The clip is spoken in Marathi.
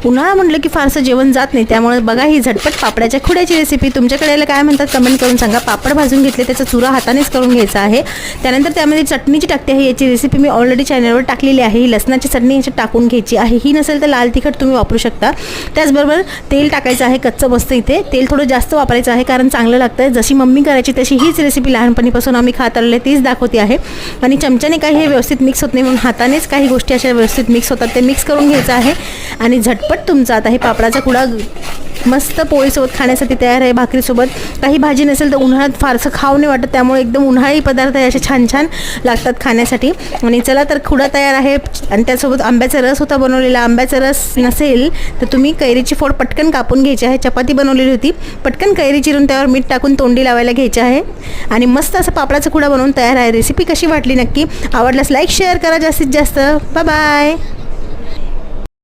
उन्हाळा म्हटलं की फारसं जेवण जात नाही, त्यामुळे बघा ही झटपट पापडाच्या खुड्याची रेसिपी. तुमच्याकडे याला काय म्हणतात कमेंट करून सांगा. पापड भाजून घेतले, त्याचा चुरा हातानेच करून घ्यायचा आहे. त्यानंतर त्यामध्ये चटणीची टाकते आहे. याची रेसिपी मी ऑलरेडी चॅनलवर टाकलेली आहे. ही लसणाची चटणी याच्यात टाकून घ्यायची आहे. ही नसेल तर लाल तिखट तुम्ही वापरू शकता. त्याचबरोबर तेल टाकायचं आहे कच्चं मस्त. इथे तेल थोडं जास्त वापरायचं आहे कारण चांगलं लागतं. जशी मम्मी करायची तशी हीच रेसिपी लहानपणीपासून आम्ही खात आलेले तीच दाखवते आहे. आणि चमच्याने काही हे व्यवस्थित मिक्स होत नाही, म्हणून हातानेच काही गोष्टी अशा व्यवस्थित मिक्स होतात, ते मिक्स करून घ्यायचं आहे. आणि झटपट तुमचा आता हे पापडाचा खुडा मस्त पोळीसोबत खाण्यासाठी तयार आहे, भाकरीसोबत. काही भाजी नसेल तर उन्हाळ्यात फारसं खाऊ नाही वाटत, त्यामुळे एकदम उन्हाळी पदार्थ असे छान छान लागतात खाण्यासाठी. आणि चला तर खुडा तयार आहे. आणि त्यासोबत आंब्याचा रस होता बनवलेला. आंब्याचा रस नसेल तर तुम्ही कैरीची फोड पटकन कापून घ्यायची आहे. चपाती बनवलेली होती, पटकन कैरी चिरून त्यावर मीठ टाकून तोंडी लावायला घ्यायची आहे. आणि मस्त असं पापडाचा खुडा बनवून तयार आहे. रेसिपी कशी वाटली नक्की आवडल्यास लाईक शेअर करा जास्तीत जास्त. Bye bye.